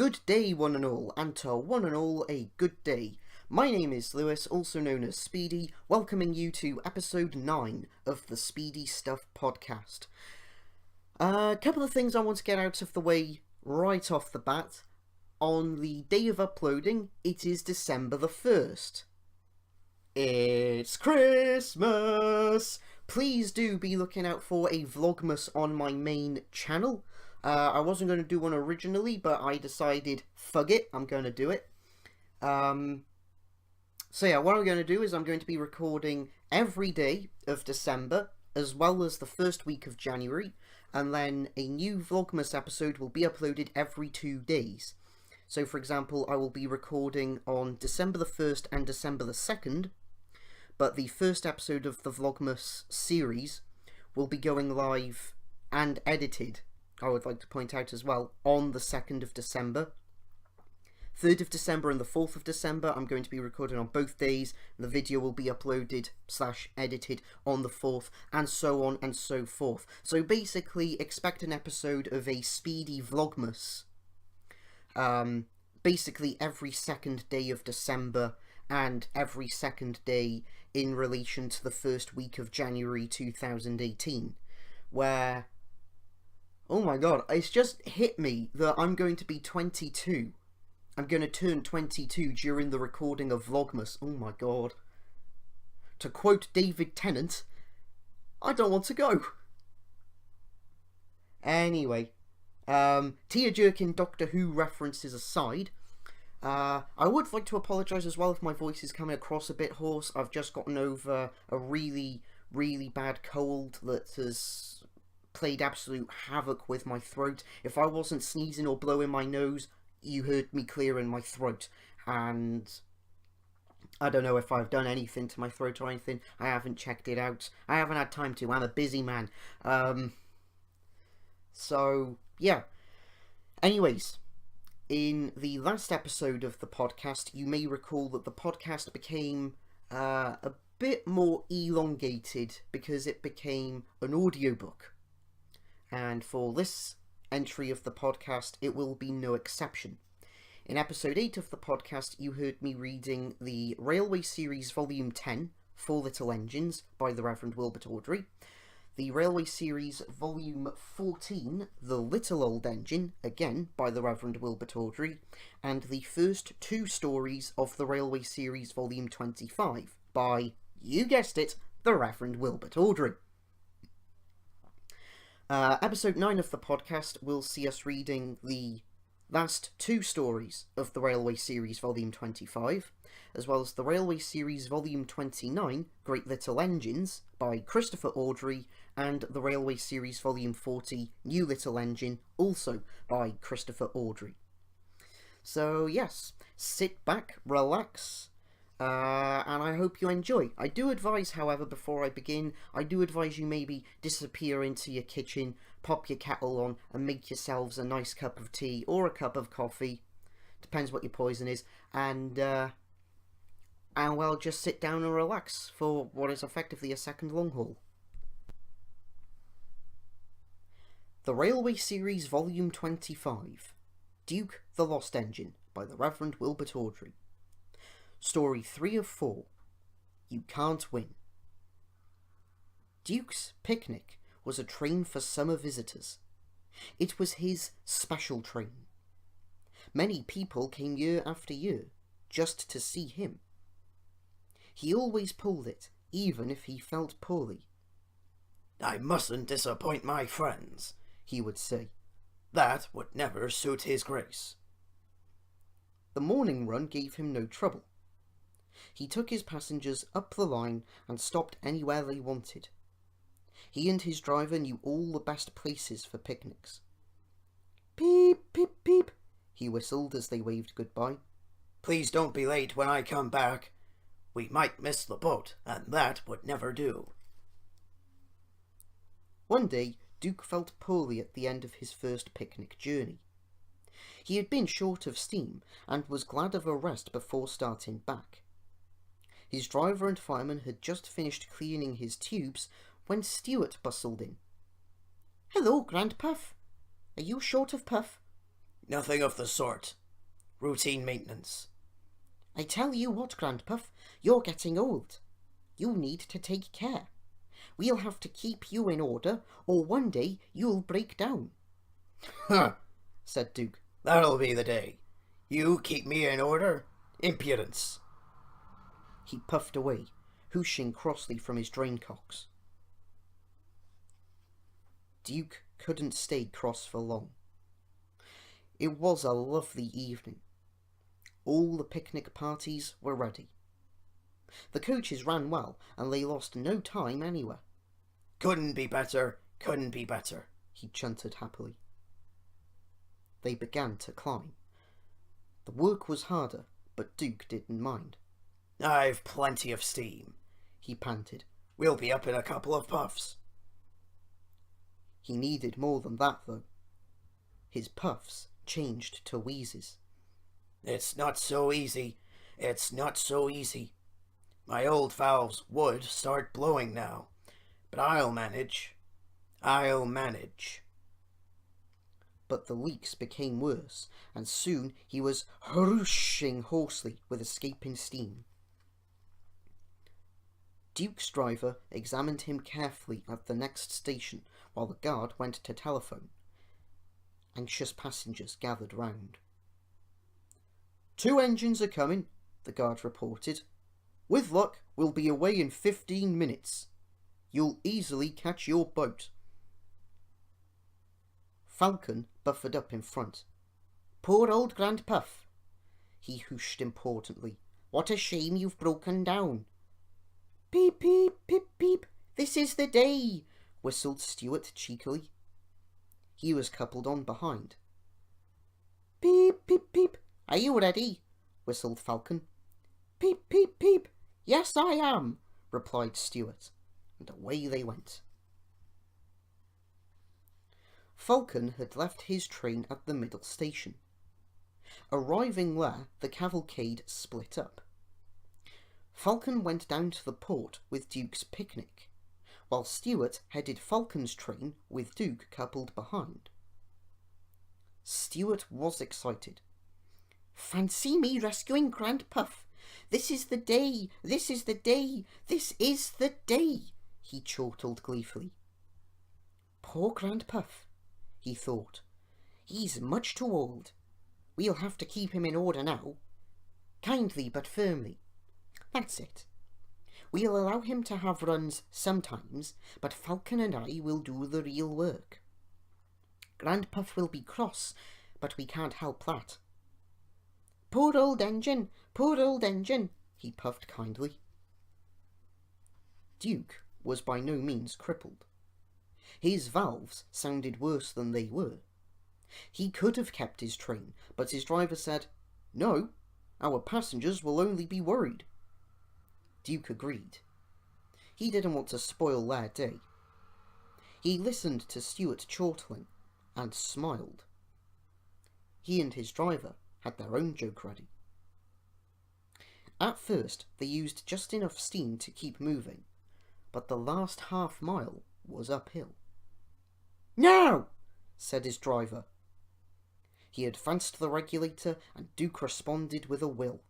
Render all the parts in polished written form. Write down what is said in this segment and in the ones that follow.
Good day, one and all, and to one and all a good day. My name is Lewis, also known as Speedy, welcoming you to episode 9 of the Speedy Stuff Podcast. A couple of things I want to get out of the way right off the bat. On the day of uploading, it is December the 1st. It's Christmas! Please do be looking out for a Vlogmas on my main channel. I wasn't going to do one originally, but I decided, fuck it, I'm going to do it. So yeah, what I'm going to do is I'm going to be recording every day of December, as well as the first week of January, and then a new Vlogmas episode will be uploaded every 2 days. So for example, I will be recording on December the 1st and December the 2nd, but the first episode of the Vlogmas series will be going live and edited, I would like to point out as well, on the 2nd of December. 3rd of December and the 4th of December, I'm going to be recording on both days. The video will be uploaded / edited on the 4th, and so on and so forth. So basically, expect an episode of a Speedy Vlogmas. Basically every second day of December and every second day in relation to the first week of January 2018, where, oh my god, it's just hit me that I'm going to be 22. I'm going to turn 22 during the recording of Vlogmas. Oh my god. To quote David Tennant, I don't want to go. Anyway, tear-jerking Doctor Who references aside, I would like to apologise as well if my voice is coming across a bit hoarse. I've just gotten over a really bad cold that has played absolute havoc with my throat. If I wasn't sneezing or blowing my nose, you heard me clearing my throat, and I don't know if I've done anything to my throat or anything. I haven't checked it out. I haven't had time to. I'm a busy man. So yeah. Anyways, in the last episode of the podcast, you may recall that the podcast became a bit more elongated because it became an audiobook. And for this entry of the podcast, it will be no exception. In episode 8 of the podcast, you heard me reading the Railway Series Volume 10, 4 Little Engines, by the Reverend Wilbert Awdry, the Railway Series Volume 14, The Little Old Engine, again by the Reverend Wilbert Awdry, and the first 2 stories of the Railway Series Volume 25, by, you guessed it, the Reverend Wilbert Awdry. Episode 9 of the podcast will see us reading the last 2 stories of the Railway Series Volume 25, as well as the Railway Series Volume 29, Great Little Engines, by Christopher Awdry, and the Railway Series Volume 40, New Little Engine, also by Christopher Awdry. So yes, sit back, relax, and I hope you enjoy. I do advise, however, before I begin, I do advise you maybe disappear into your kitchen, pop your kettle on, and make yourselves a nice cup of tea or a cup of coffee, depends what your poison is, and well, just sit down and relax for what is effectively a second long haul. The Railway Series Volume 25, Duke the Lost Engine, by the Reverend Wilbert Awdry. Story 3 of 4, You Can't Win. Duke's Picnic was a train for summer visitors. It was his special train. Many people came year after year just to see him. He always pulled it, even if he felt poorly. "I mustn't disappoint my friends," he would say. "That would never suit his grace." The morning run gave him no trouble. He took his passengers up the line and stopped anywhere they wanted. He and his driver knew all the best places for picnics. "Peep, peep, peep," he whistled as they waved goodbye. "Please don't be late when I come back. We might miss the boat, and that would never do." One day, Duke felt poorly at the end of his first picnic journey. He had been short of steam, and was glad of a rest before starting back. His driver and fireman had just finished cleaning his tubes when Stuart bustled in. "Hello, Grand Puff. Are you short of puff?" Nothing of the sort. Routine maintenance. I tell you what, Grandpuff, you're getting old. You need to take care. We'll have to keep you in order, or one day you'll break down. Huh, said Duke. That'll be the day. You keep me in order? Impudence. He puffed away, hooshing crossly from his drain-cocks. Duke couldn't stay cross for long. It was a lovely evening. All the picnic parties were ready. The coaches ran well, and they lost no time anywhere. Couldn't be better, couldn't be better, he chanted happily. They began to climb. The work was harder, but Duke didn't mind. I've plenty of steam, he panted. We'll be up in a couple of puffs. He needed more than that, though. His puffs changed to wheezes. It's not so easy. It's not so easy. My old valves would start blowing now, but I'll manage. I'll manage. But the leaks became worse, and soon he was whooshing hoarsely with escaping steam. Duke's driver examined him carefully at the next station while the guard went to telephone. Anxious passengers gathered round. 2 engines are coming, the guard reported. With luck, we'll be away in 15 minutes. You'll easily catch your boat. Falcon buffered up in front. Poor old Grandpuff, he whooshed importantly. What a shame you've broken down. Beep, beep, beep, beep. This is the day, whistled Stuart cheekily. He was coupled on behind. Beep, beep, beep. Are you ready? Whistled Falcon. Peep, peep, peep. Yes, I am, replied Stuart, and away they went. Falcon had left his train at the middle station. Arriving there, the cavalcade split up. Falcon went down to the port with Duke's picnic, while Stuart headed Falcon's train with Duke coupled behind. Stuart was excited. Fancy me rescuing Grandpuff! This is the day! This is the day! This is the day! He chortled gleefully. Poor Grandpuff, he thought. He's much too old. We'll have to keep him in order now. Kindly but firmly. That's it. We'll allow him to have runs sometimes, but Falcon and I will do the real work. Grandpuff will be cross, but we can't help that. Poor old engine, he puffed kindly. Duke was by no means crippled. His valves sounded worse than they were. He could have kept his train, but his driver said, No, our passengers will only be worried. Duke agreed. He didn't want to spoil their day. He listened to Stuart chortling and smiled. He and his driver had their own joke ready. At first they used just enough steam to keep moving, but the last half mile was uphill. Now, said his driver. He advanced the regulator and Duke responded with a will.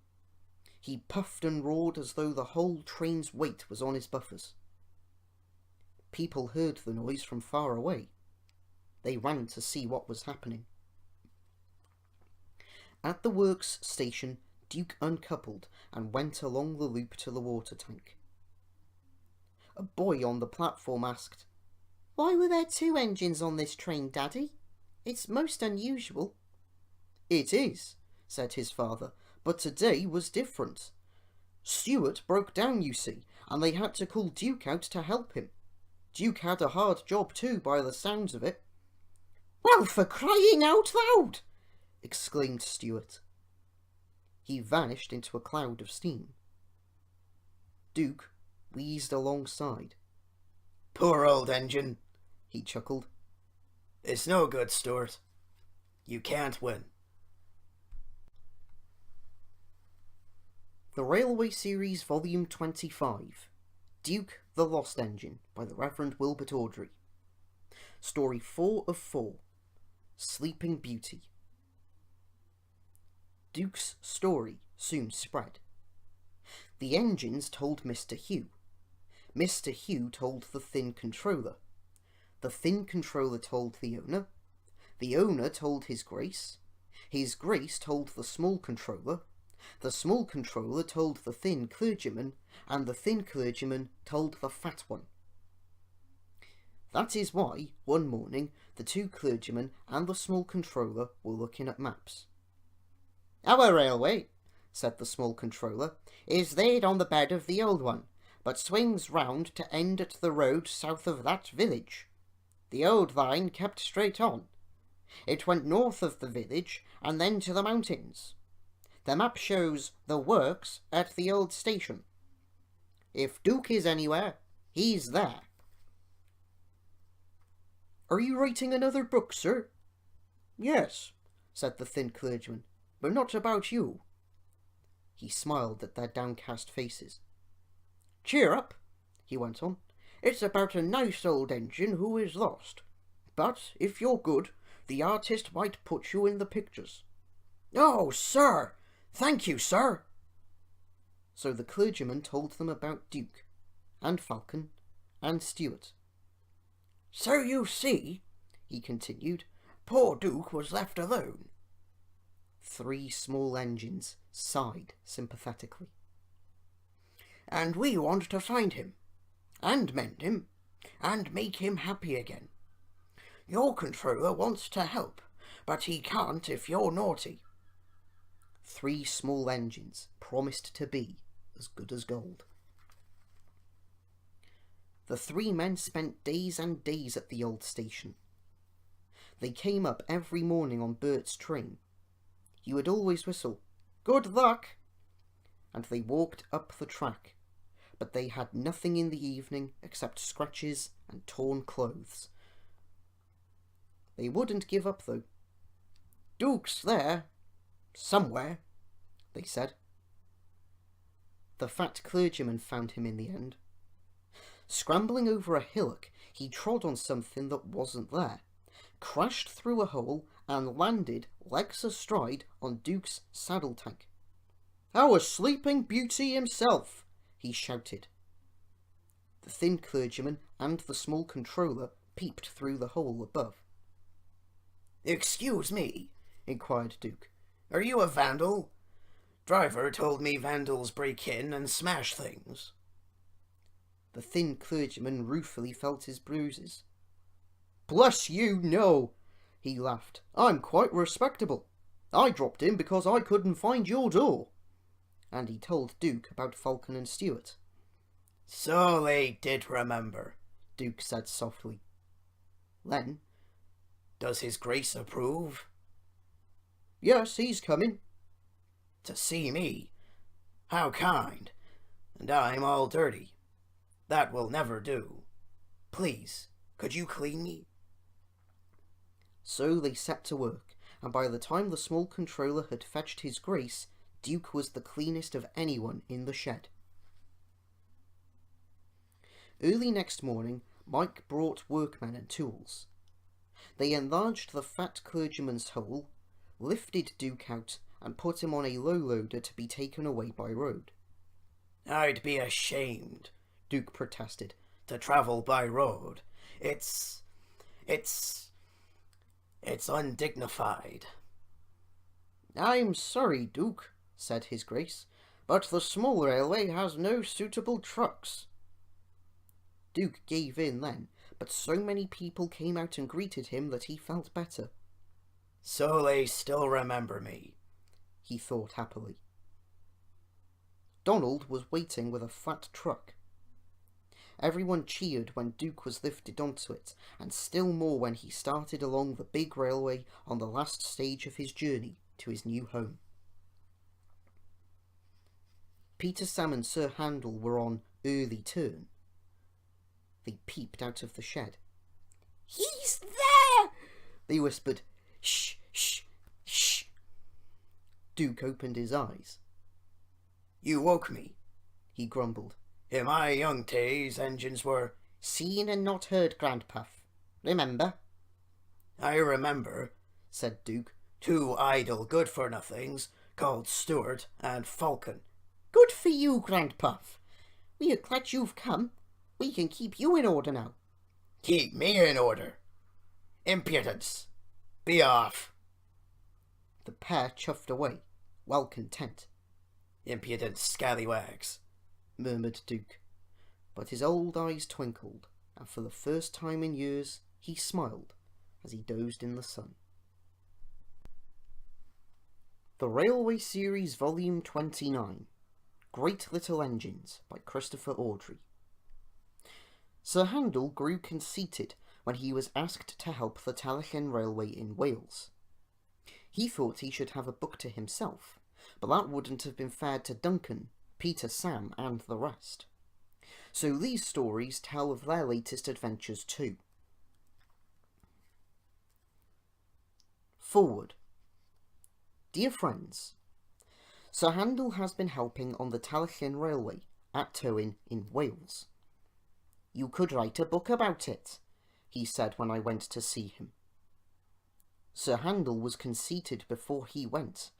He puffed and roared as though the whole train's weight was on his buffers. People heard the noise from far away. They ran to see what was happening. At the works station, Duke uncoupled and went along the loop to the water tank. A boy on the platform asked, Why were there 2 engines on this train, Daddy? It's most unusual. It is, said his father, but today was different. Stuart broke down, you see, and they had to call Duke out to help him. Duke had a hard job too, by the sounds of it. Well, for crying out loud! Exclaimed Stuart. He vanished into a cloud of steam. Duke wheezed alongside. Poor old engine, he chuckled. It's no good, Stuart. You can't win. The Railway Series Volume 25, Duke the Lost Engine, by the Reverend Wilbert Awdry. Story 4 of 4, Sleeping Beauty. Duke's story soon spread. The engines told Mr. Hugh. Mr. Hugh told the thin controller. The thin controller told the owner told his Grace told the small controller told the thin clergyman, and the thin clergyman told the fat one. That is why, one morning, the two clergymen and the small controller were looking at maps. "Our railway," said the small controller, "is laid on the bed of the old one, but swings round to end at the road south of that village. The old line kept straight on. It went north of the village and then to the mountains. The map shows the works at the old station. If Duke is anywhere, he's there." "Are you writing another book, sir?" "Yes," said the thin clergyman, "but not about you." He smiled at their downcast faces. "Cheer up," he went on. "It's about a nice old engine who is lost. But if you're good, the artist might put you in the pictures." "Oh, sir! Thank you, sir!" So the clergyman told them about Duke, and Falcon, and Stuart. "So you see," he continued, "poor Duke was left alone." Three small engines sighed sympathetically. "And we want to find him, and mend him, and make him happy again. Your controller wants to help, but he can't if you're naughty." Three small engines promised to be as good as gold. The three men spent days and days at the old station. They came up every morning on Bert's train. He would always whistle, "Good luck!" and they walked up the track, but they had nothing in the evening except scratches and torn clothes. They wouldn't give up, though. "Duke's there, somewhere," they said. The fat clergyman found him in the end. Scrambling over a hillock, he trod on something that wasn't there, crashed through a hole, and landed, legs astride, on Duke's saddle tank. "Our sleeping beauty himself!" he shouted. The thin clergyman and the small controller peeped through the hole above. "Excuse me," inquired Duke. "Are you a vandal? Driver told me vandals break in and smash things." The thin clergyman ruefully felt his bruises. "Bless you, no," he laughed. "I'm quite respectable. I dropped in because I couldn't find your door." And he told Duke about Falcon and Stuart. "So they did remember," Duke said softly. Then, "Does his Grace approve?" "Yes, he's coming." "To see me? How kind! And I'm all dirty. That will never do. Please, could you clean me?" So they set to work, and by the time the small controller had fetched his Grace, Duke was the cleanest of anyone in the shed. Early next morning, Mike brought workmen and tools. They enlarged the fat clergyman's hole, lifted Duke out, and put him on a low loader to be taken away by road. "I'd be ashamed," Duke protested, "to travel by road. It's undignified." "I'm sorry, Duke," said his Grace, "but the small railway has no suitable trucks." Duke gave in then, but so many people came out and greeted him that he felt better. "So they still remember me," he thought happily. Donald was waiting with a fat truck. Everyone cheered when Duke was lifted onto it, and still more when he started along the big railway on the last stage of his journey to his new home. Peter, Sam and Sir Handel were on early turn. They peeped out of the shed. "He's there!" they whispered. "Shh, shh, shh." Duke opened his eyes. "You woke me," he grumbled. "In my young days, engines were—" "Seen and not heard, Grandpuff. Remember?" "I remember," said Duke. "Two idle good-for-nothings called Stewart and Falcon. Good for you, Grandpuff. We are glad you've come. We can keep you in order now. Keep me in order. Impudence. Be off. The pair chuffed away, well content. Impudent scallywags, murmured Duke, but his old eyes twinkled, and for the first time in years he smiled as he dozed in the sun. The Railway Series Volume 29, Great Little Engines by Christopher Awdry. Sir Handel grew conceited when he was asked to help the Talyllyn Railway in Wales. He thought he should have a book to himself, but that wouldn't have been fair to Duncan, Peter, Sam, and the rest. So these stories tell of their latest adventures too. Forward. Dear friends, Sir Handel has been helping on the Talyllyn Railway at Tywyn in Wales. You could write a book about it, he said when I went to see him. Sir Handel was conceited before he went.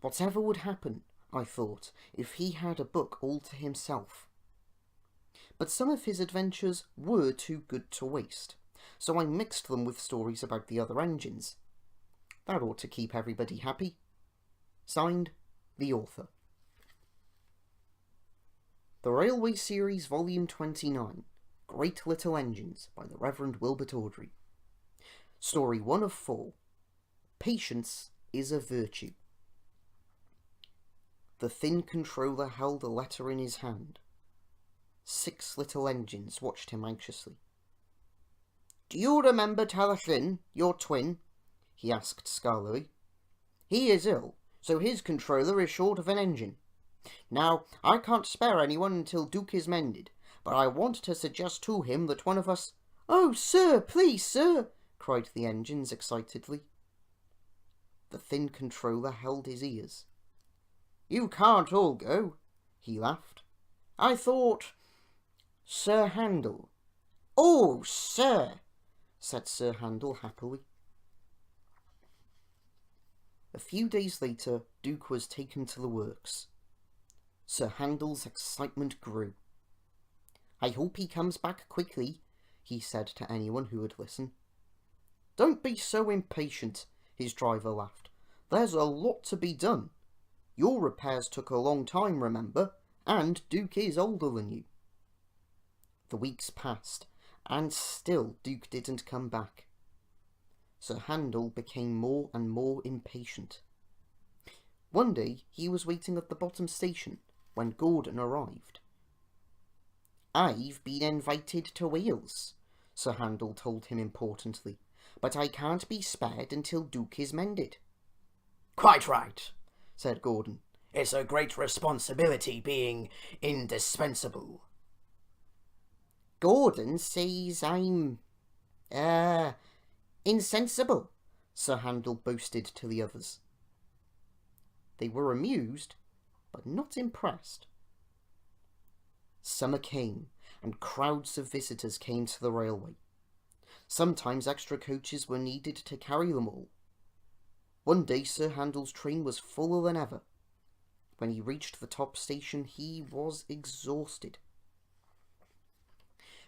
Whatever would happen, I thought, if he had a book all to himself. But some of his adventures were too good to waste, so I mixed them with stories about the other engines. That ought to keep everybody happy. Signed, the author. The Railway Series Volume 29, Great Little Engines by the Reverend Wilbert Awdry. Story 1 of 4. Patience is a virtue. The thin controller held a letter in his hand. 6 little engines watched him anxiously. Do you remember Talyllyn, your twin? He asked scarily. He is ill, so his controller is short of an engine. Now, I can't spare anyone until Duke is mended, but I want to suggest to him that one of us— Oh, sir, please, sir, cried the engines excitedly. The thin controller held his ears. You can't all go, he laughed. I thought— Sir Handel. Oh, sir, said Sir Handel happily. A few days later, Duke was taken to the works. Sir Handel's excitement grew. I hope he comes back quickly, he said to anyone who would listen. Don't be so impatient, his driver laughed. There's a lot to be done. Your repairs took a long time, remember, and Duke is older than you. The weeks passed, and still Duke didn't come back. Sir Handel became more and more impatient. One day he was waiting at the bottom station when Gordon arrived. I've been invited to Wales, Sir Handel told him importantly, but I can't be spared until Duke is mended. Quite right, said Gordon. It's a great responsibility being indispensable. Gordon says I'm, insensible, Sir Handel boasted to the others. They were amused, but not impressed. Summer came, and crowds of visitors came to the railway. Sometimes extra coaches were needed to carry them all. One day Sir Handel's train was fuller than ever. When he reached the top station, he was exhausted.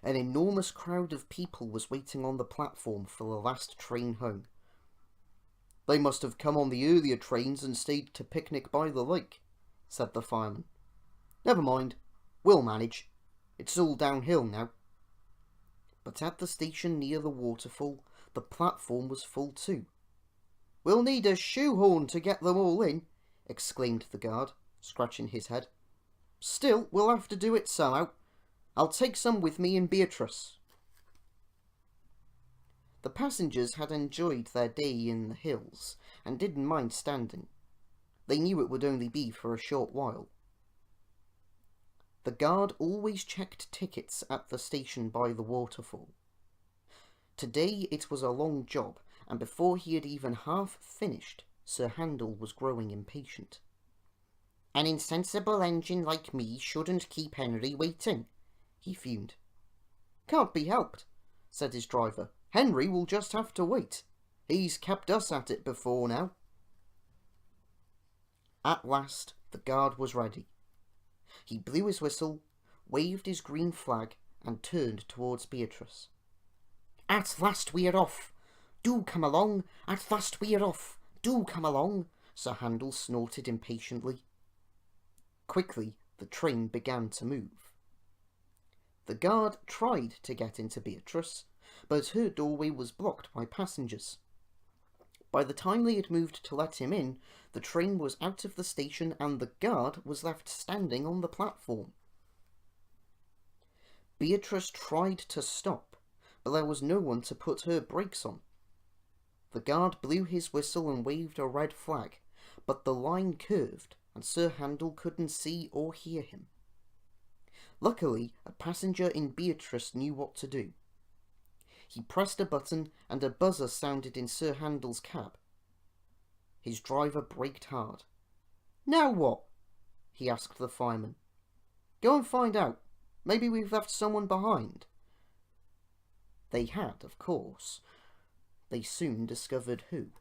An enormous crowd of people was waiting on the platform for the last train home. They must have come on the earlier trains and stayed to picnic by the lake, said the fireman. Never mind, we'll manage. It's all downhill now. But at the station near the waterfall, the platform was full too. We'll need a shoehorn to get them all in, exclaimed the guard, scratching his head. Still, we'll have to do it somehow. I'll take some with me in Beatrice. The passengers had enjoyed their day in the hills and didn't mind standing. They knew it would only be for a short while. The guard always checked tickets at the station by the waterfall. Today it was a long job, and before he had even half finished, Sir Handel was growing impatient. An insensible engine like me shouldn't keep Henry waiting, he fumed. Can't be helped, said his driver. Henry will just have to wait. He's kept us at it before now. At last, the guard was ready. He blew his whistle, waved his green flag, and turned towards Beatrice. "At last we are off! Do come along! At last we are off! Do come along!" Sir Handel snorted impatiently. Quickly, the train began to move. The guard tried to get into Beatrice, but her doorway was blocked by passengers. By the time they had moved to let him in, the train was out of the station and the guard was left standing on the platform. Beatrice tried to stop, but there was no one to put her brakes on. The guard blew his whistle and waved a red flag, but the line curved and Sir Handel couldn't see or hear him. Luckily, a passenger in Beatrice knew what to do. He pressed a button and a buzzer sounded in Sir Handel's cab. His driver braked hard. "Now what?" he asked the fireman. "Go and find out. Maybe we've left someone behind." They had, of course. They soon discovered who.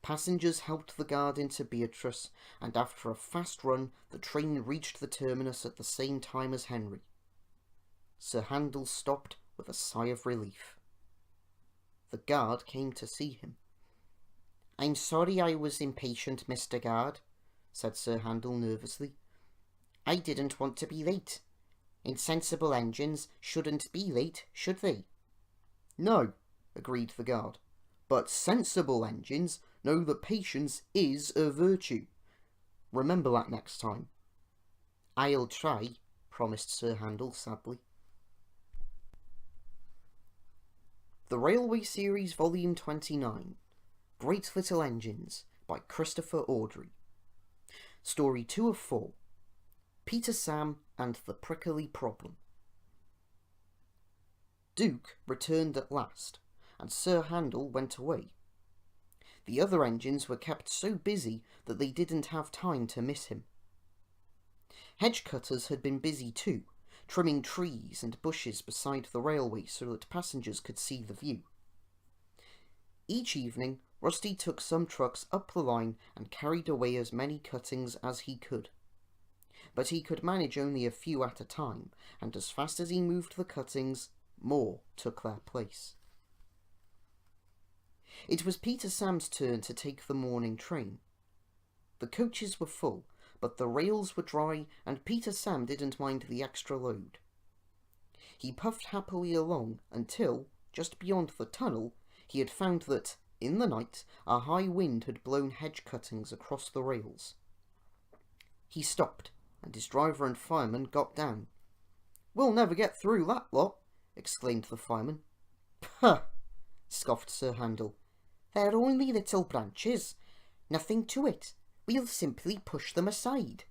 Passengers helped the guard into Beatrice, and after a fast run, the train reached the terminus at the same time as Henry. Sir Handel stopped with a sigh of relief. The guard came to see him. "I'm sorry I was impatient, Mr. Guard," said Sir Handel nervously. "I didn't want to be late. Insensible engines shouldn't be late, should they?" "No," agreed the guard, "but sensible engines know that patience is a virtue. Remember that next time." "I'll try," promised Sir Handel sadly. The Railway Series Volume 29, Great Little Engines, by Christopher Awdry. Story 2 of 4, Peter Sam and the Prickly Problem. Duke returned at last, and Sir Handel went away. The other engines were kept so busy that they didn't have time to miss him. Hedge cutters had been busy too, trimming trees and bushes beside the railway so that passengers could see the view. Each evening, Rusty took some trucks up the line and carried away as many cuttings as he could. But he could manage only a few at a time, and as fast as he moved the cuttings, more took their place. It was Peter Sam's turn to take the morning train. The coaches were full, but the rails were dry and Peter Sam didn't mind the extra load. He puffed happily along until, just beyond the tunnel, he had found that, in the night, a high wind had blown hedge cuttings across the rails. He stopped, and his driver and fireman got down. "We'll never get through that lot," exclaimed the fireman. "Puh!" scoffed Sir Handel. "They're only little branches. Nothing to it. We'll simply push them aside."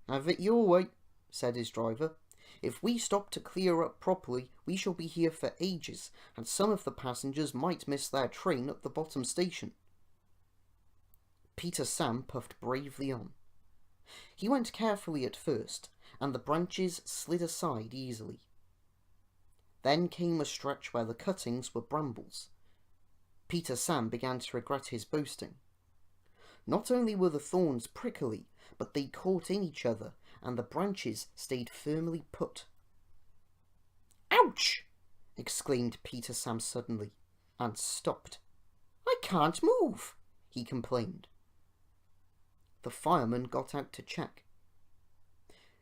"Have it your way," said his driver. "If we stop to clear up properly, we shall be here for ages, and some of the passengers might miss their train at the bottom station." Peter Sam puffed bravely on. He went carefully at first, and the branches slid aside easily. Then came a stretch where the cuttings were brambles. Peter Sam began to regret his boasting. Not only were the thorns prickly, but they caught in each other, and the branches stayed firmly put. "Ouch!" exclaimed Peter Sam suddenly, and stopped. "I can't move," he complained. The fireman got out to check.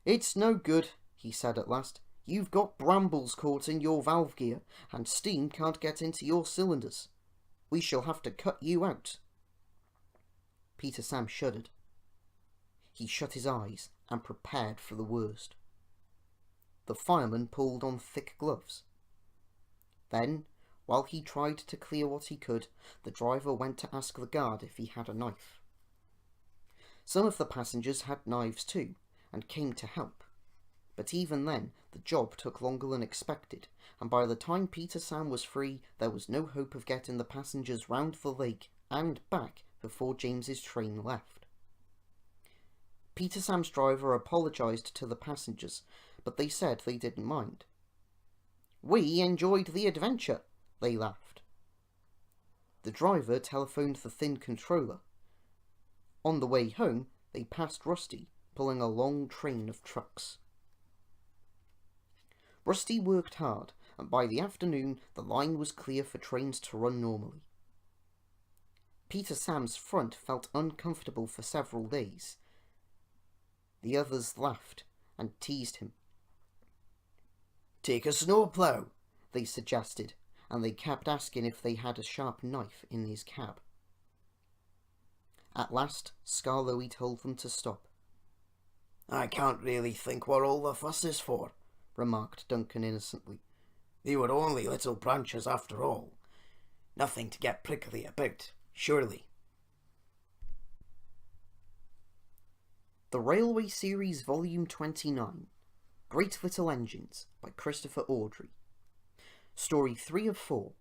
"It's no good," he said at last. "You've got brambles caught in your valve gear, and steam can't get into your cylinders. We shall have to cut you out." Peter Sam shuddered. He shut his eyes and prepared for the worst. The fireman pulled on thick gloves. Then, while he tried to clear what he could, the driver went to ask the guard if he had a knife. Some of the passengers had knives too, and came to help. But even then, the job took longer than expected, and by the time Peter Sam was free, there was no hope of getting the passengers round the lake and back before James's train left. Peter Sam's driver apologised to the passengers, but they said they didn't mind. "We enjoyed the adventure," they laughed. The driver telephoned the thin controller. On the way home, they passed Rusty, pulling a long train of trucks. Rusty worked hard, and by the afternoon the line was clear for trains to run normally. Peter Sam's front felt uncomfortable for several days. The others laughed and teased him. "Take a snowplow," they suggested, and they kept asking if they had a sharp knife in his cab. At last, Scarloey told them to stop. "I can't really think what all the fuss is for," remarked Duncan innocently. "They were only little branches after all. Nothing to get prickly about, surely." The Railway Series Volume 29, Great Little Engines, by Christopher Awdry. Story 3 of 4,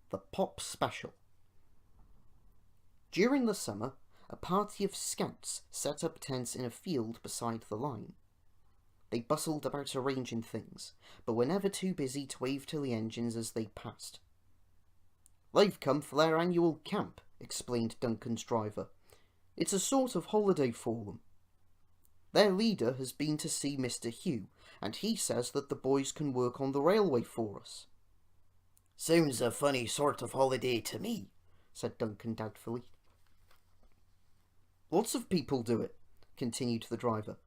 The Pop Special. During the summer, a party of scouts set up tents in a field beside the line. They bustled about arranging things, but were never too busy to wave to the engines as they passed. "They've come for their annual camp," explained Duncan's driver. "It's a sort of holiday for them. Their leader has been to see Mr. Hugh, and he says that the boys can work on the railway for us." "Sounds a funny sort of holiday to me," said Duncan doubtfully. "Lots of people do it," continued the driver.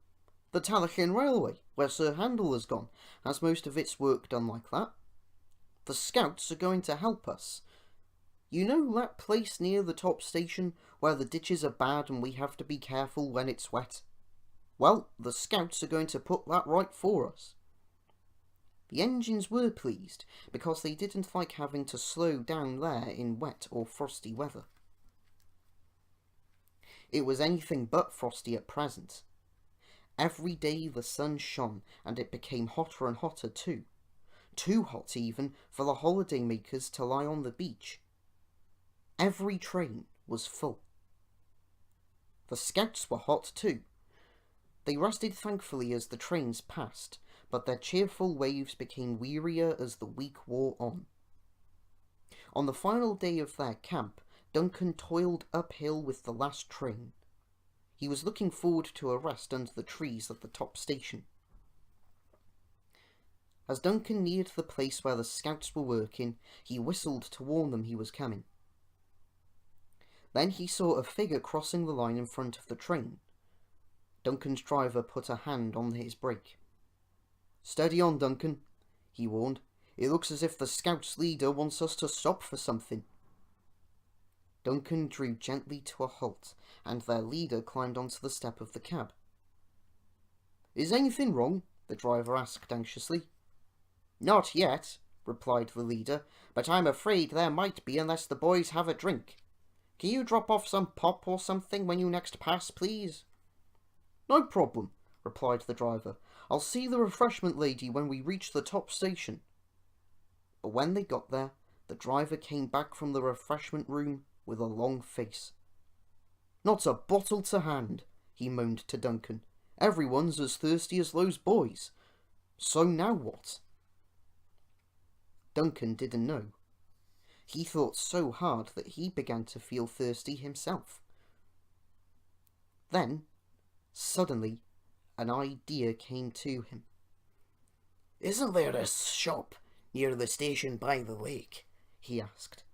"The Tallahin Railway, where Sir Handel has gone, has most of its work done like that. The scouts are going to help us. You know that place near the top station where the ditches are bad and we have to be careful when it's wet? Well, the scouts are going to put that right for us." The engines were pleased, because they didn't like having to slow down there in wet or frosty weather. It was anything but frosty at present. Every day the sun shone, and it became hotter and hotter too. Too hot even for the holiday makers to lie on the beach. Every train was full. The scouts were hot too. They rested thankfully as the trains passed, but their cheerful waves became wearier as the week wore on. On the final day of their camp, Duncan toiled uphill with the last train. He was looking forward to a rest under the trees at the top station. As Duncan neared the place where the scouts were working, he whistled to warn them he was coming. Then he saw a figure crossing the line in front of the train. Duncan's driver put a hand on his brake. "Steady on, Duncan," he warned. "It looks as if the scouts' leader wants us to stop for something." Duncan drew gently to a halt, and their leader climbed onto the step of the cab. "Is anything wrong?" the driver asked anxiously. "Not yet," replied the leader, "but I'm afraid there might be unless the boys have a drink. Can you drop off some pop or something when you next pass, please?" "No problem," replied the driver. "I'll see the refreshment lady when we reach the top station." But when they got there, the driver came back from the refreshment room with a long face. "Not a bottle to hand," he moaned to Duncan. "Everyone's as thirsty as those boys. So now what?" Duncan didn't know. He thought so hard that he began to feel thirsty himself. Then, suddenly, an idea came to him. "Isn't there a shop near the station by the lake?" he asked.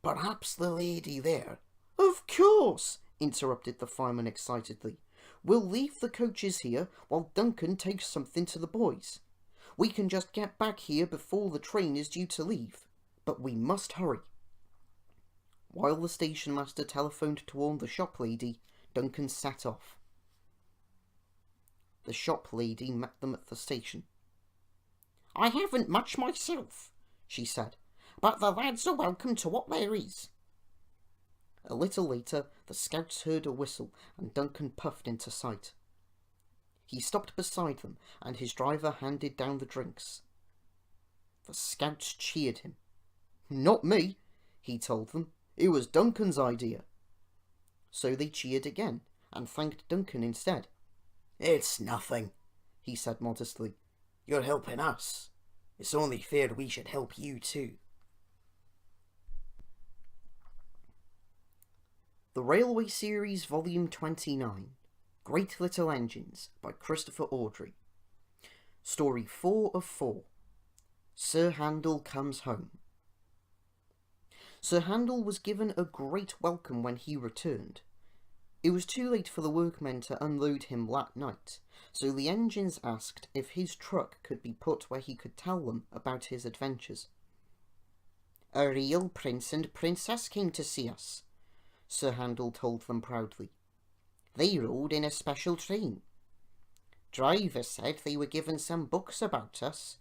"Perhaps the lady there—" "Of course," interrupted the fireman excitedly. "We'll leave the coaches here while Duncan takes something to the boys. We can just get back here before the train is due to leave, but we must hurry." While the station master telephoned to warn the shop lady, Duncan set off. The shop lady met them at the station. "I haven't much myself," she said, "but the lads are welcome to what there is." A little later, the scouts heard a whistle, and Duncan puffed into sight. He stopped beside them, and his driver handed down the drinks. The scouts cheered him. "Not me," he told them. "It was Duncan's idea." So they cheered again, and thanked Duncan instead. "It's nothing," he said modestly. "You're helping us. It's only fair we should help you too." The Railway Series Volume 29, Great Little Engines by Christopher Awdry. Story 4 of 4. Sir Handel Comes Home. Sir Handel was given a great welcome when he returned. It was too late for the workmen to unload him that night, so the engines asked if his truck could be put where he could tell them about his adventures. "A real prince and princess came to see us," Sir Handel told them proudly. "They rode in a special train. Driver said they were given some books about us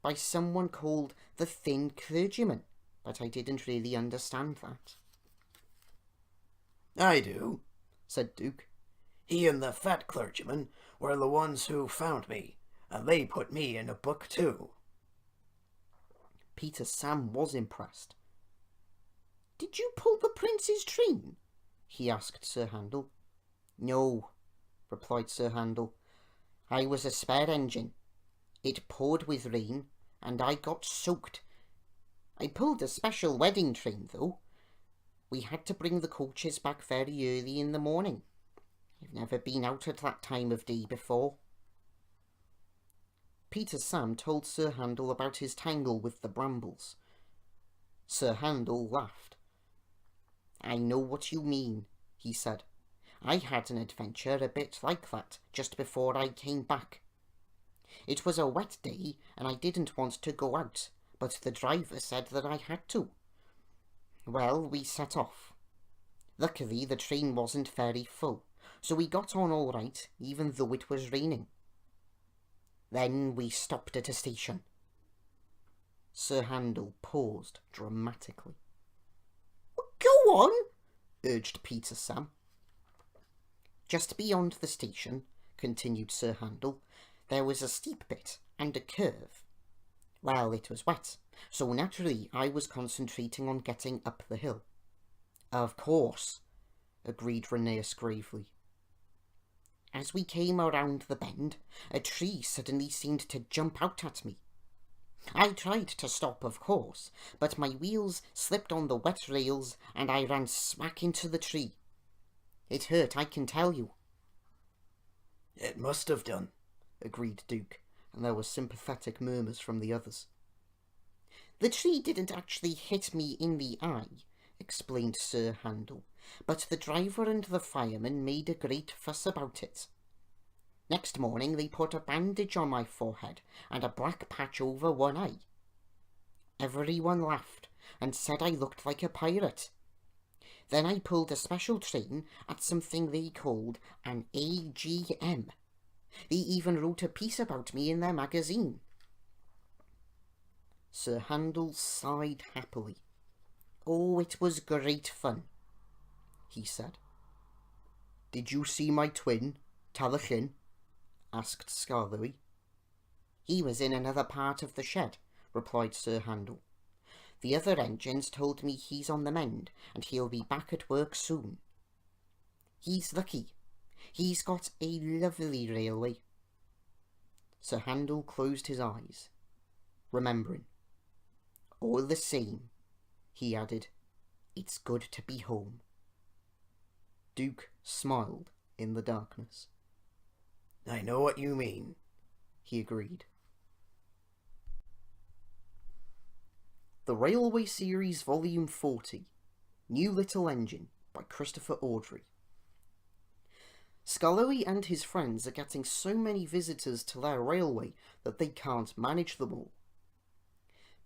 by someone called the Thin Clergyman, but I didn't really understand that." "I do," said Duke. "He and the fat clergyman were the ones who found me, and they put me in a book too." Peter Sam was impressed. "Did you pull the prince's train?" he asked Sir Handel. "No," replied Sir Handel. "I was a spare engine. It poured with rain, and I got soaked. I pulled a special wedding train, though. We had to bring the coaches back very early in the morning. I've never been out at that time of day before." Peter Sam told Sir Handel about his tangle with the brambles. Sir Handel laughed. "I know what you mean," he said. "I had an adventure a bit like that just before I came back. It was a wet day and I didn't want to go out, but the driver said that I had to. Well, we set off. Luckily the train wasn't very full, so we got on all right even though it was raining. Then we stopped at a station." Sir Handel paused dramatically. "Go on," urged Peter Sam. "Just beyond the station," continued Sir Handel, "there was a steep bit and a curve. Well, it was wet, so naturally I was concentrating on getting up the hill." "Of course," agreed Rheneas gravely. "As we came around the bend, a tree suddenly seemed to jump out at me. I tried to stop, of course, but my wheels slipped on the wet rails and I ran smack into the tree. It hurt, I can tell you." "It must have done," agreed Duke, and there were sympathetic murmurs from the others. "The tree didn't actually hit me in the eye," explained Sir Handel, "but the driver and the fireman made a great fuss about it. Next morning they put a bandage on my forehead and a black patch over one eye. Everyone laughed and said I looked like a pirate. Then I pulled a special train at something they called an AGM. They even wrote a piece about me in their magazine." Sir Handel sighed happily. "Oh, it was great fun," he said. "Did you see my twin, Talachin?" asked Skarloey. "He was in another part of the shed," replied Sir Handel. "The other engines told me he's on the mend, and he'll be back at work soon. He's lucky. He's got a lovely railway." Sir Handel closed his eyes, remembering. "All the same," he added, "it's good to be home." Duke smiled in the darkness. "I know what you mean," he agreed. The Railway Series Volume 40, New Little Engine by Christopher Awdry. Skarloey and his friends are getting so many visitors to their railway that they can't manage them all.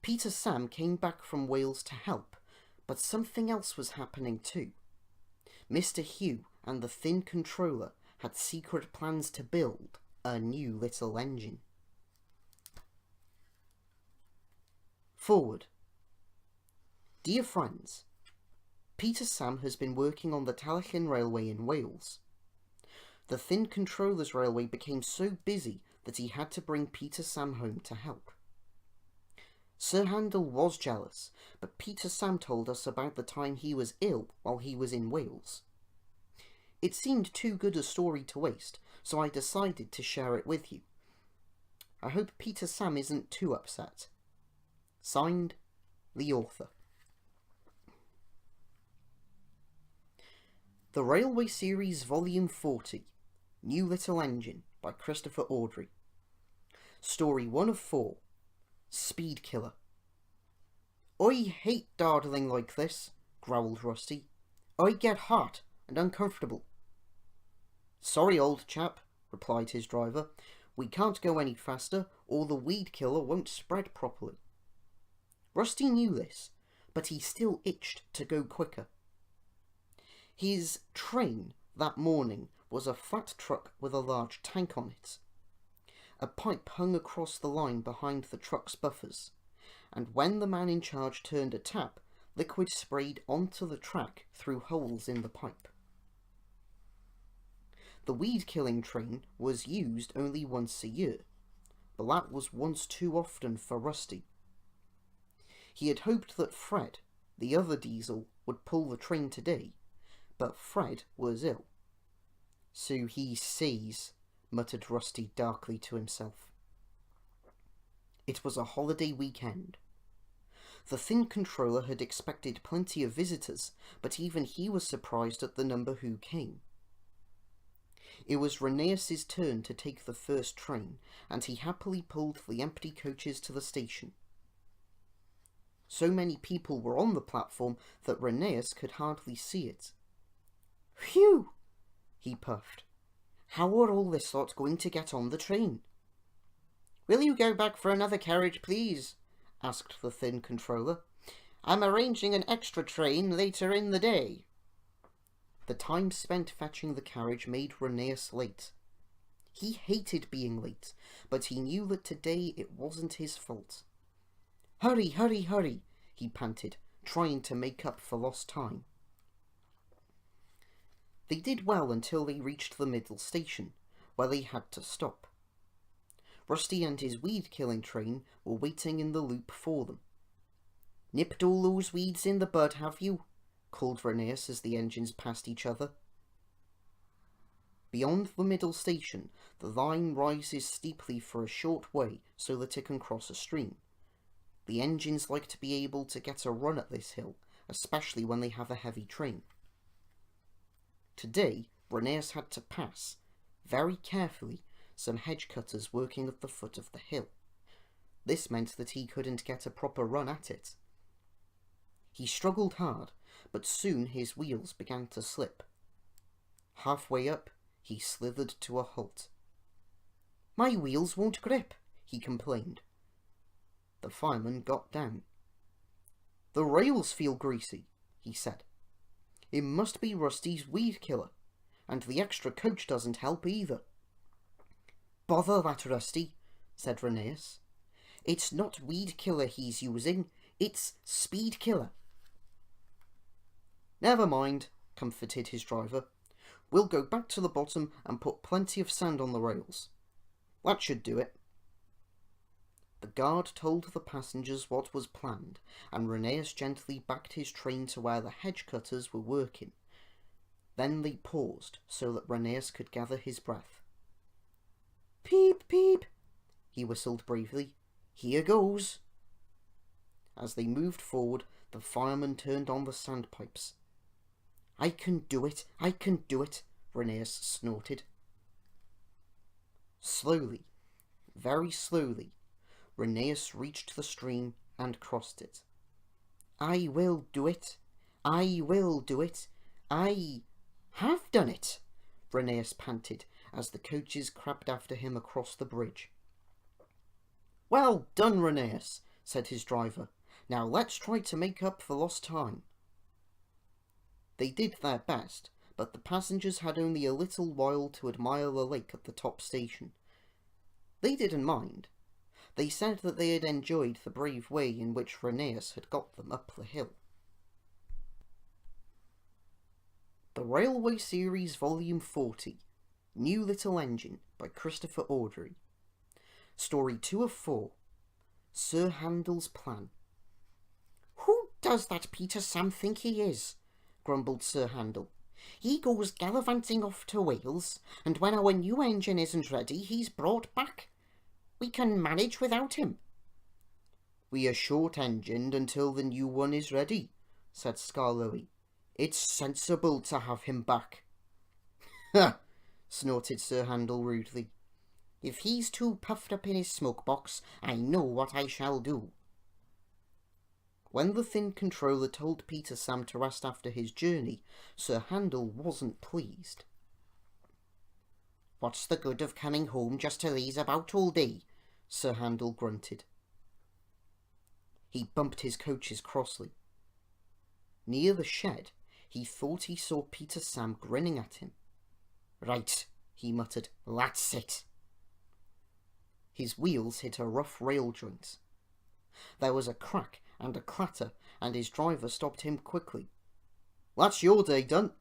Peter Sam came back from Wales to help, but something else was happening too. Mr. Hugh and the Thin Controller had secret plans to build a new little engine. Forward. Dear friends, Peter Sam has been working on the Talachin Railway in Wales. The Thin Controller's railway became so busy that he had to bring Peter Sam home to help. Sir Handel was jealous, but Peter Sam told us about the time he was ill while he was in Wales. It seemed too good a story to waste, so I decided to share it with you. I hope Peter Sam isn't too upset. Signed, the author. The Railway Series Volume 40, New Little Engine by Christopher Audrey. Story 1 of 4, Speed Killer. I hate dawdling like this, growled Rusty. I get hot and uncomfortable. Sorry, old chap, replied his driver. We can't go any faster, or the weed killer won't spread properly. Rusty knew this, but he still itched to go quicker. His train that morning was a flat truck with a large tank on it. A pipe hung across the line behind the truck's buffers, and when the man in charge turned a tap, liquid sprayed onto the track through holes in the pipe. The weed-killing train was used only once a year, but that was once too often for Rusty. He had hoped that Fred, the other diesel, would pull the train today, but Fred was ill. So he sees, muttered Rusty darkly to himself. It was a holiday weekend. The thin controller had expected plenty of visitors, but even he was surprised at the number who came. It was Rheneas's turn to take the first train, and he happily pulled the empty coaches to the station. So many people were on the platform that Rheneas could hardly see it. Phew! He puffed. How are all this lot going to get on the train? Will you go back for another carriage, please? Asked the thin controller. I'm arranging an extra train later in the day. The time spent fetching the carriage made Rheneas late. He hated being late, but he knew that today it wasn't his fault. Hurry, hurry, hurry, he panted, trying to make up for lost time. They did well until they reached the middle station, where they had to stop. Rusty and his weed-killing train were waiting in the loop for them. Nipped all those weeds in the bud, have you? Called Rheneas as the engines passed each other. Beyond the middle station, the line rises steeply for a short way so that it can cross a stream. The engines like to be able to get a run at this hill, especially when they have a heavy train. Today, Rheneas had to pass, very carefully, some hedge cutters working at the foot of the hill. This meant that he couldn't get a proper run at it. He struggled hard, but soon his wheels began to slip. Halfway up, he slithered to a halt. My wheels won't grip, he complained. The fireman got down. The rails feel greasy, he said. It must be Rusty's weed killer, and the extra coach doesn't help either. Bother that Rusty, said Rheneas. It's not weed killer he's using, it's speed killer. Never mind, comforted his driver. We'll go back to the bottom and put plenty of sand on the rails. That should do it. The guard told the passengers what was planned, and Rheneas gently backed his train to where the hedge cutters were working. Then they paused so that Rheneas could gather his breath. Peep, peep, he whistled bravely. Here goes. As they moved forward, the fireman turned on the sandpipes. I can do it, Rheneas snorted. Slowly, very slowly, Rheneas reached the stream and crossed it. I will do it, I will do it, I have done it, Rheneas panted as the coaches crabbed after him across the bridge. Well done, Rheneas, said his driver. Now let's try to make up for lost time. They did their best, but the passengers had only a little while to admire the lake at the top station. They didn't mind. They said that they had enjoyed the brave way in which Rheneas had got them up the hill. The Railway Series Volume 40, New Little Engine by Christopher Audrey. Story 2 of 4, Sir Handel's Plan. Who does that Peter Sam think he is? Grumbled Sir Handel. He goes gallivanting off to Wales, and when our new engine isn't ready, he's brought back. We can manage without him. We are short-engined until the new one is ready, said Skarloey. It's sensible to have him back." "Ha!" snorted Sir Handel rudely. "If he's too puffed up in his smoke box, I know what I shall do." When the Thin Controller told Peter Sam to rest after his journey, Sir Handel wasn't pleased. "What's the good of coming home just to laze about all day?" Sir Handel grunted. He bumped his coaches crossly. Near the shed, he thought he saw Peter Sam grinning at him. "Right," he muttered, "that's it." His wheels hit a rough rail joint. There was a crack and a clatter, and his driver stopped him quickly. "That's your day done,"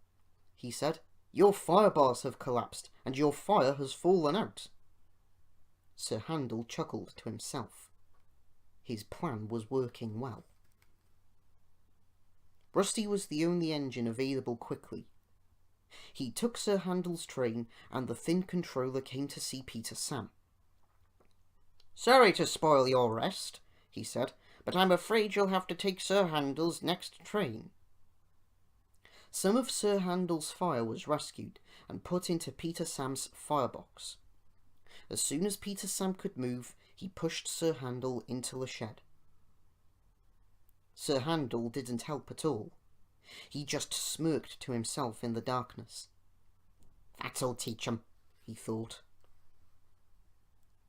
he said. "Your fire bars have collapsed, and your fire has fallen out." Sir Handel chuckled to himself. His plan was working well. Rusty was the only engine available quickly. He took Sir Handel's train, and the Thin Controller came to see Peter Sam. "Sorry to spoil your rest," he said, "but I'm afraid you'll have to take Sir Handel's next train." Some of Sir Handel's fire was rescued and put into Peter Sam's firebox. As soon as Peter Sam could move, he pushed Sir Handel into the shed. Sir Handel didn't help at all. He just smirked to himself in the darkness. "That'll teach 'em," he thought.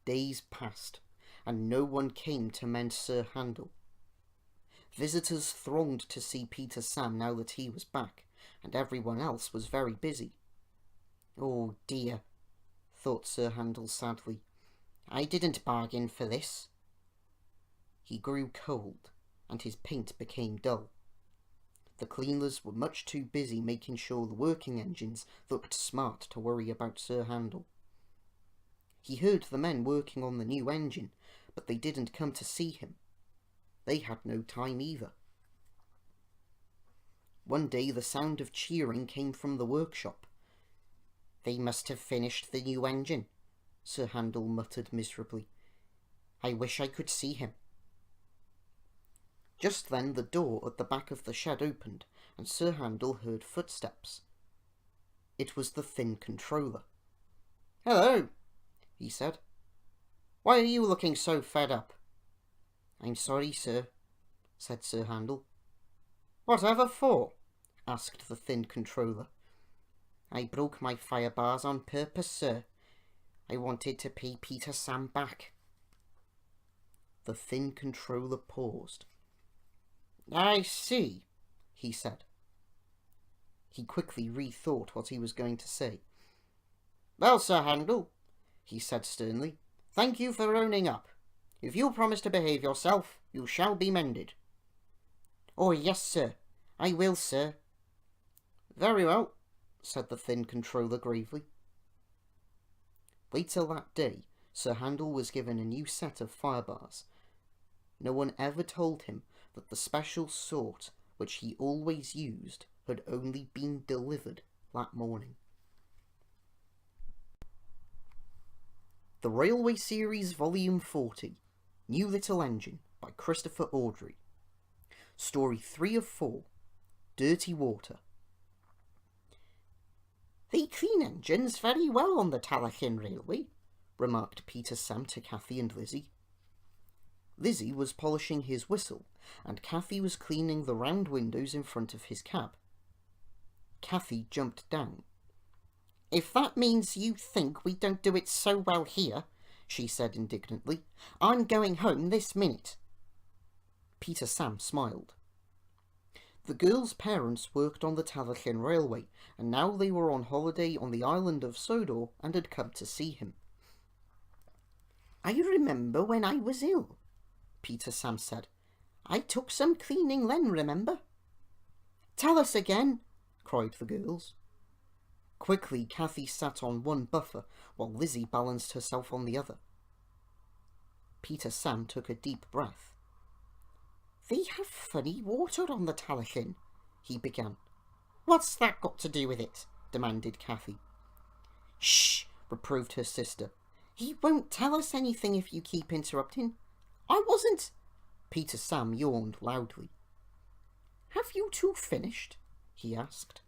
Days passed, and no one came to mend Sir Handel. Visitors thronged to see Peter Sam now that he was back, and everyone else was very busy. "Oh dear," thought Sir Handel sadly. "I didn't bargain for this." He grew cold, and his paint became dull. The cleaners were much too busy making sure the working engines looked smart to worry about Sir Handel. He heard the men working on the new engine, but they didn't come to see him. They had no time either. One day the sound of cheering came from the workshop. "They must have finished the new engine," Sir Handel muttered miserably. "I wish I could see him." Just then the door at the back of the shed opened, and Sir Handel heard footsteps. It was the Thin Controller. "Hello," he said. "Why are you looking so fed up?" "I'm sorry, sir," said Sir Handel. "Whatever for?" asked the Thin Controller. "I broke my fire bars on purpose, sir. I wanted to pay Peter Sam back." The Thin Controller paused. "I see," he said. He quickly rethought what he was going to say. "Well, Sir Handel," he said sternly, "thank you for owning up. If you'll promise to behave yourself, you shall be mended." "Oh, yes, sir. I will, sir." "Very well," said the Thin Controller gravely. Later that day, Sir Handel was given a new set of fire bars. No one ever told him that the special sort which he always used had only been delivered that morning. The Railway Series Volume 40, New Little Engine by Christopher Awdry. Story 3 of 4, Dirty Water. "They clean engines very well on the Tallahin Railway," remarked Peter Sam to Cathy and Lizzie. Lizzie was polishing his whistle, and Cathy was cleaning the round windows in front of his cab. Cathy jumped down. "If that means you think we don't do it so well here," she said indignantly, "I'm going home this minute." Peter Sam smiled. The girl's parents worked on the Tallahin Railway, and now they were on holiday on the island of Sodor and had come to see him. "I remember when I was ill," Peter Sam said. "I took some cleaning then, remember?" "Tell us again," cried the girls. Quickly, Cathy sat on one buffer, while Lizzie balanced herself on the other. Peter Sam took a deep breath. "They have funny water on the Tallahin," he began. "What's that got to do with it?" demanded Cathy. "Shh!" reproved her sister. "He won't tell us anything if you keep interrupting." "I wasn't—" Peter Sam yawned loudly. "Have you two finished?" he asked.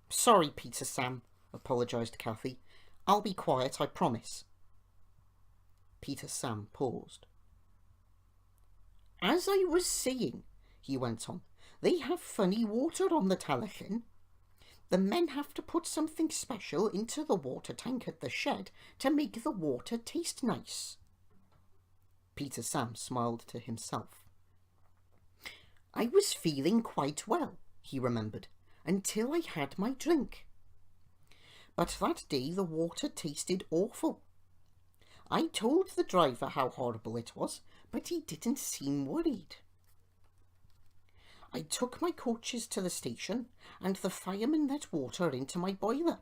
"Sorry, Peter Sam," apologised Kathy. "I'll be quiet, I promise." Peter Sam paused. "As I was saying," he went on, "they have funny water on the Talachin. The men have to put something special into the water tank at the shed to make the water taste nice." Peter Sam smiled to himself. "I was feeling quite well," he remembered, "until I had my drink. But that day the water tasted awful. I told the driver how horrible it was, but he didn't seem worried. I took my coaches to the station, and the firemen let water into my boiler.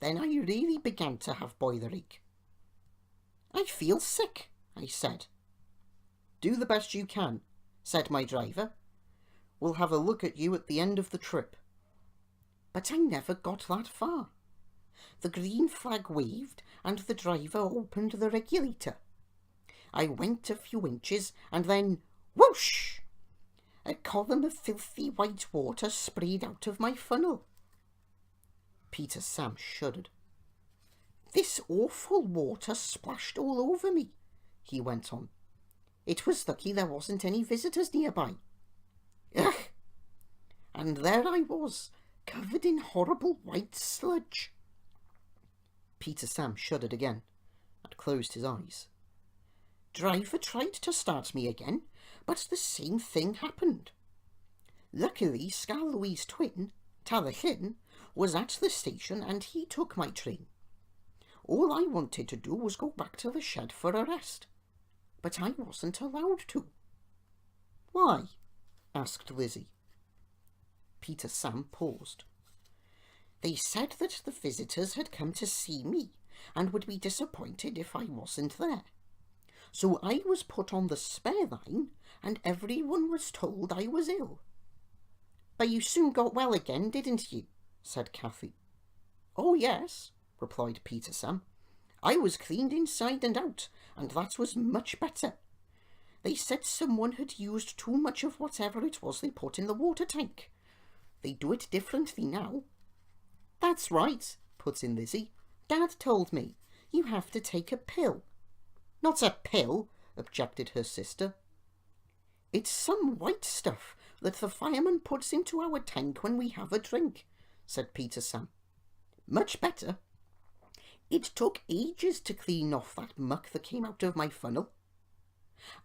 Then I really began to have boiler ache. 'I feel sick,' I said. 'Do the best you can,' said my driver. 'We'll have a look at you at the end of the trip.' But I never got that far. The green flag waved, and the driver opened the regulator. I went a few inches, and then, whoosh! A column of filthy white water sprayed out of my funnel." Peter Sam shuddered. "This awful water splashed all over me," he went on. "It was lucky there wasn't any visitors nearby. Ugh! And there I was, covered in horrible white sludge." Peter Sam shuddered again and closed his eyes. "Driver tried to start me again, but the same thing happened. Luckily, Scarlowy's twin, Talachin, was at the station and he took my train. All I wanted to do was go back to the shed for a rest, but I wasn't allowed to." "Why?" asked Lizzie. Peter Sam paused. "They said that the visitors had come to see me and would be disappointed if I wasn't there. So I was put on the spare line and everyone was told I was ill." "But you soon got well again, didn't you?" said Kathy. "Oh, yes," replied Peter Sam. "I was cleaned inside and out, and that was much better. They said someone had used too much of whatever it was they put in the water tank. They do it differently now." "That's right," put in Lizzie. "Dad told me. You have to take a pill." "Not a pill," objected her sister. "It's some white stuff that the fireman puts into our tank when we have a drink," said Peter Sam. "Much better. It took ages to clean off that muck that came out of my funnel.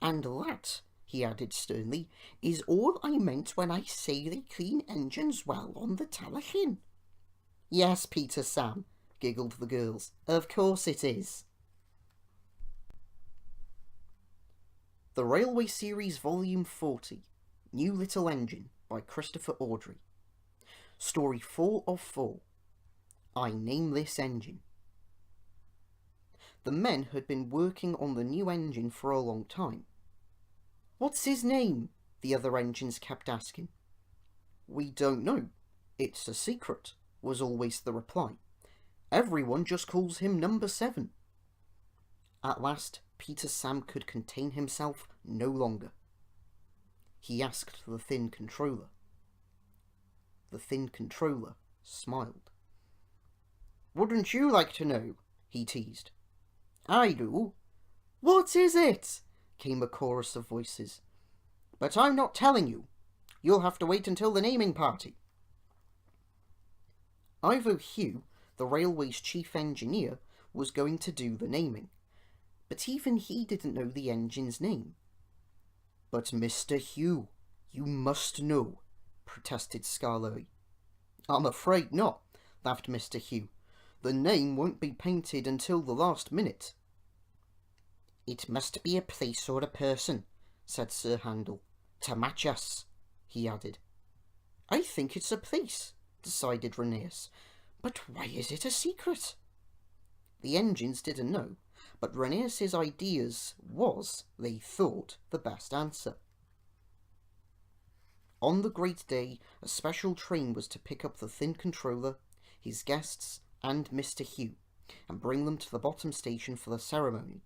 And that," he added sternly, "is all I meant when I say they clean engines well on the Talachin." "Yes, Peter Sam," giggled the girls. "Of course it is." The Railway Series Volume 40, New Little Engine, by Christopher Audrey. Story 4 of 4. I Name This Engine. The men had been working on the new engine for a long time. "What's his name?" the other engines kept asking. "We don't know. It's a secret," was always the reply. "Everyone just calls him Number 7. At last, Peter Sam could contain himself no longer. He asked the thin controller. The thin controller smiled. "Wouldn't you like to know?" he teased. "I do." "What is it?" came a chorus of voices. "But I'm not telling you. You'll have to wait until the naming party." Ivo Hugh, the railway's chief engineer, was going to do the naming, but even he didn't know the engine's name. "But Mr. Hugh, you must know," protested Scarlowy. "I'm afraid not," laughed Mr. Hugh. "The name won't be painted until the last minute." "It must be a place or a person," said Sir Handel. "To match us," he added. "I think it's a place," decided Rheneas. "But why is it a secret?" The engines didn't know, but Rheneas's ideas was, they thought, the best answer. On the great day, a special train was to pick up the thin controller, his guests, and Mr. Hugh, and bring them to the bottom station for the ceremony.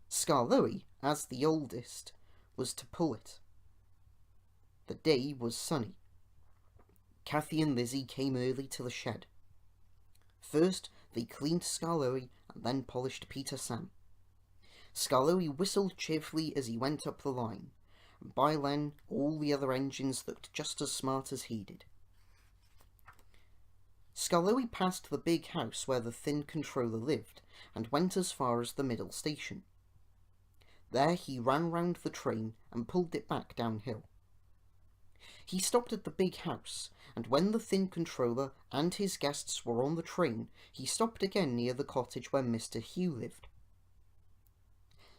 Scarlowy, as the oldest, was to pull it. The day was sunny, Kathy and Lizzie came early to the shed. First, they cleaned Skarloey and then polished Peter Sam. Skarloey whistled cheerfully as he went up the line, and by then all the other engines looked just as smart as he did. Skarloey passed the big house where the Thin Controller lived and went as far as the middle station. There he ran round the train and pulled it back downhill. He stopped at the big house, and when the Thin Controller and his guests were on the train, he stopped again near the cottage where Mr. Hugh lived.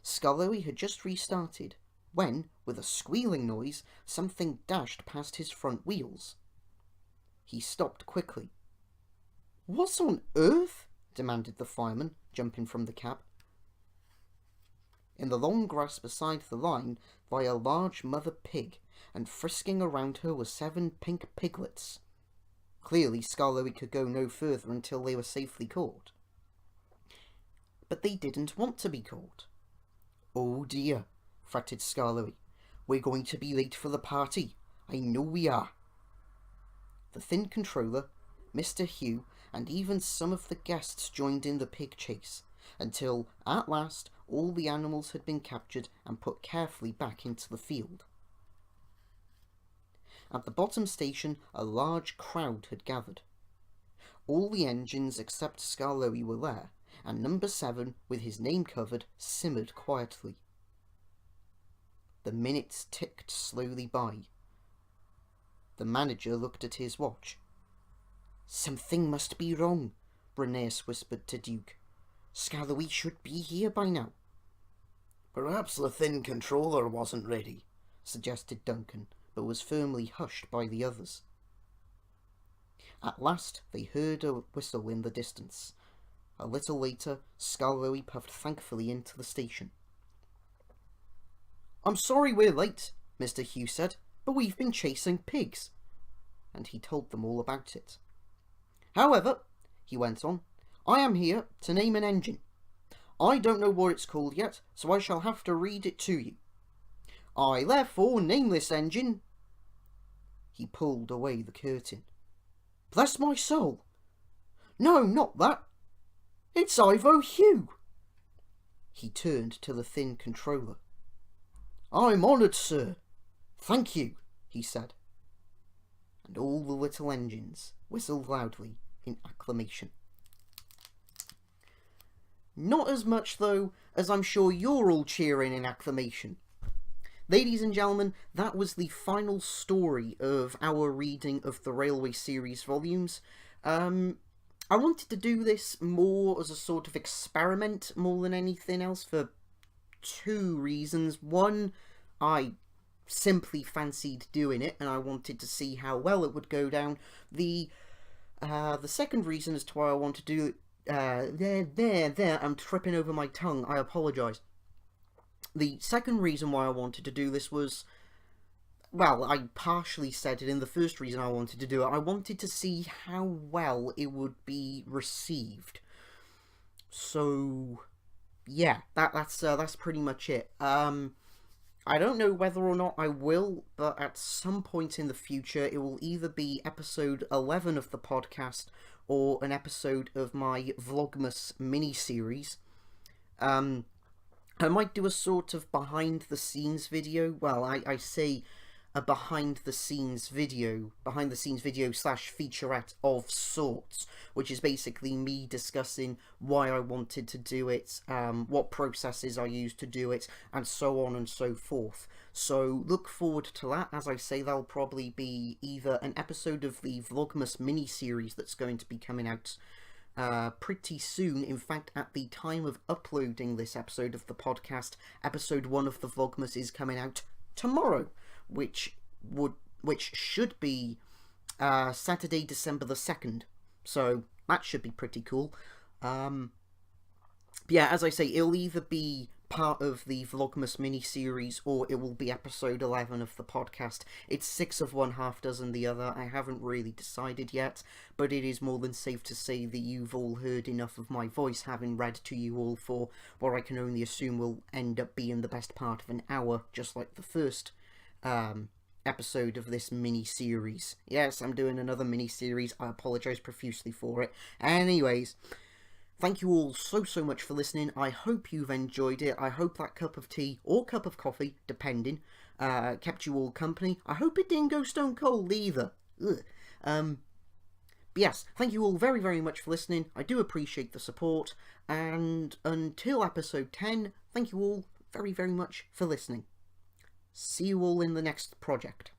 Skarloey had just restarted when, with a squealing noise, something dashed past his front wheels. He stopped quickly. "What on earth?" demanded the fireman, jumping from the cab. In the long grass beside the line lay a large mother pig, and frisking around her were 7 pink piglets. Clearly, Skarloey could go no further until they were safely caught. But they didn't want to be caught. "Oh dear," fretted Skarloey. "We're going to be late for the party. I know we are." The Thin Controller, Mr. Hugh, and even some of the guests joined in the pig chase, until, at last, all the animals had been captured and put carefully back into the field. At the bottom station, a large crowd had gathered. All the engines except Skarloey were there, and number 7, with his name covered, simmered quietly. The minutes ticked slowly by. The manager looked at his watch. "Something must be wrong," Bernice whispered to Duke. "Skarloey should be here by now." "Perhaps the Thin Controller wasn't ready," suggested Duncan, but was firmly hushed by the others. At last they heard a whistle in the distance. A little later, Skarloey puffed thankfully into the station. "I'm sorry we're late," Mr. Hugh said, "but we've been chasing pigs." And he told them all about it. "However," he went on, "I am here to name an engine. I don't know what it's called yet, so I shall have to read it to you. I therefore name this engine..." He pulled away the curtain. "Bless my soul! No, not that! It's Ivo Hugh!" He turned to the Thin Controller. "I'm honoured, sir. Thank you," he said. And all the little engines whistled loudly in acclamation. Not as much, though, as I'm sure you're all cheering in acclamation. Ladies and gentlemen, that was the final story of our reading of the Railway Series volumes. I wanted to do this more as a sort of experiment more than anything else for 2 reasons. One, I simply fancied doing it and I wanted to see how well it would go down. The second reason as to why I want to do it, I'm tripping over my tongue, I apologise. The second reason why I wanted to do this was, well, I partially said it in the first reason I wanted to do it. I wanted to see how well it would be received. So, yeah, that's pretty much it. I don't know whether or not I will, but at some point in the future, it will either be episode 11 of the podcast or an episode of my Vlogmas mini-series. I might do a sort of behind-the-scenes video. Well, I say a behind-the-scenes video / featurette of sorts, which is basically me discussing why I wanted to do it, what processes I used to do it, and so on and so forth. So look forward to that. As I say, that'll probably be either an episode of the Vlogmas mini-series that's going to be coming out pretty soon. In fact, at the time of uploading this episode of the podcast, episode 1 of the Vlogmas is coming out tomorrow, which should be Saturday, December the 2nd. So that should be pretty cool. Yeah, as I say, it'll either be part of the Vlogmas mini-series or it will be episode 11 of the podcast. It's 6 of one, half dozen the other. I haven't really decided yet, but it is more than safe to say that you've all heard enough of my voice, having read to you all for what I can only assume will end up being the best part of an hour, just like the first episode of this mini-series. Yes, I'm doing another mini-series. I apologise profusely for it. Anyways, thank you all so much for listening. I hope you've enjoyed it. I hope that cup of tea, or cup of coffee, depending, kept you all company. I hope it didn't go stone cold either. Ugh. But yes, thank you all very much for listening. I do appreciate the support. And until episode 10, thank you all very much for listening. See you all in the next project.